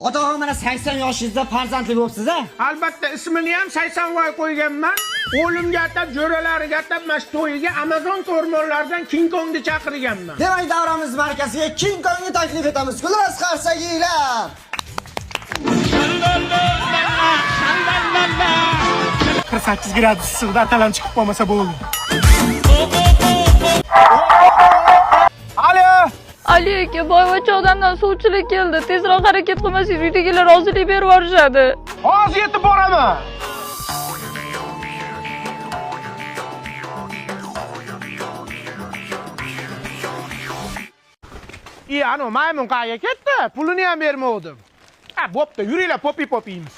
Ota mana 80 yoshingizda farzandli bo'libsiz-a? Albatta ismini ham 80 voy qo'yganman. O'limga atab, jo'ralariga atab mana shu to'yiga Amazon o'rmonlaridan King Kongni chaqirganman. Demak, davramiz markaziga King Kongni taklif etamiz. Gullas qarsaginglar. 48 gradus issiqda atalan chiqib qolmasa bo'ldi. Alo! Ali aka, boyvachchoqdan suvchilik keldi. Tezroq harakat qilmasangiz uydagilar rozilik berib yuborishadi. Hozir yetib boraman. Ano maymun qayga ketdi? Pulini ham bermodim. Ha, bo'pti, yuringlar popi-popiymiz.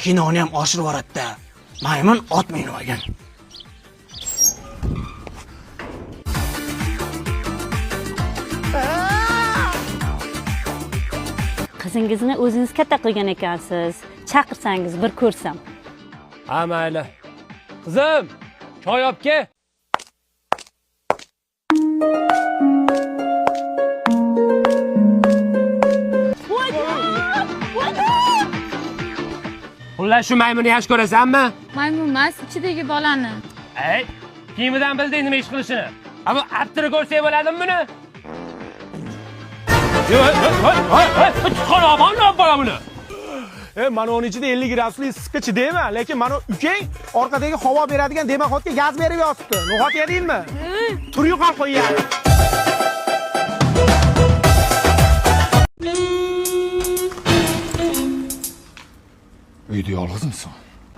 Kinoni ham oshirib yuboradi-da. Maymun ot minib olgan. Qizingizni o'zingiz katta qilgan ekansiz. Chaqirsangiz bir ko'rsam. Ha, mayli. Qizim, choy olib kel. Xullas shu maymuni yaxshi ko'rasanmi? Maymun emas, ichidagi bolani. Ey, kiyimidan bilding nima ish qilishini. Ammo attiri ko'rsak bo'ladimi buni? Chiqaraman buni. Mana onun ichida 50 gradusli issiqqa chidayman, lekin mana ukang orqadagi havo beradigan demaxotga gaz berib yotibdi. No'xat yedingmi? Tur yo'qol qo'yadi. Uyda yolg'izmisan?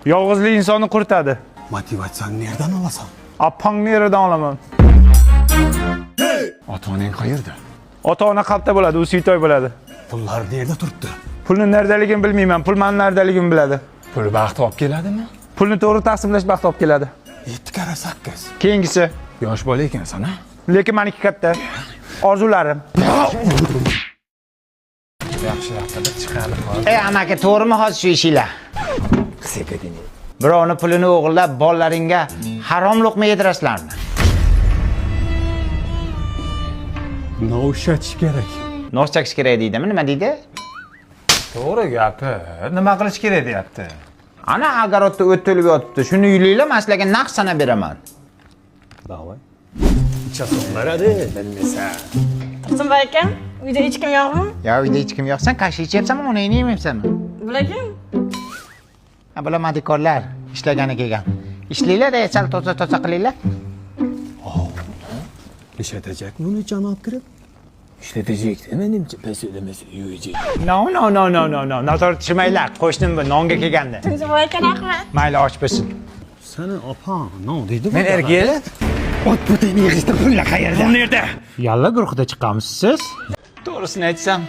Yolg'izlik insonni quritadi. Motivatsiyani nerdan olasan? Appangni yerdan olaman. Ota-onang qayerda? Ota-ona qalbda bo'ladi, u suytoy bo'ladi. Pullar nerda turibdi? Pulni nerdaligini bilmayman, pul meni nerdaligimni biladi. Pul baxt olib keladimi? Pulni to'g'ri taqsimlash baxt olib keladi. 7 kara 8. Keyingisi, Yosh bola ekansan, ha? lekin meniki katta. Orzularim. Yaxshi haftada chiqarib qol. Ey amaki, to'g'rimi hozir shu ishinglar? Sepedini. Birovni pulini o'g'irlab, bolalaringga harom luqma yedirasizlarmi? Novshatish kerak. Nos chakish kerak deydimi? Nima deydi? To'g'ri gapi. Nima qilish kerak deyapti? Ana agarodda o't to'lib yotibdi. Shuni yulinglar, men sizlarga naqd sanab beraman. Davay. Ichasonlaradi, bilmaysan. Tursunboy akam, uyda hech kim yo'qmi? Ya uyda hech kim yo'qsan, qashsha ichyapsanmi, onangni yemayapsanmi? Bular kim? Ha, bular madikorlar, ishlagani kelgan. Ishlanglar, sal toza qilinglar. Ishlatajakmi uni janob kirib? Ishlatajak, menimcha pes ödemesi yuyacak. No. Nazorat qilmanglar, qo'shnim bu nonga kelganda. Tursunboy aka, rahmat. Mayli, och bo'lsin. Seni opang, no deydi. Men erga ot butini yig'ishda pullar qayerda? Bu yerda. Yalla guruhida chiqqanmisiz siz? To'g'risini aytsam,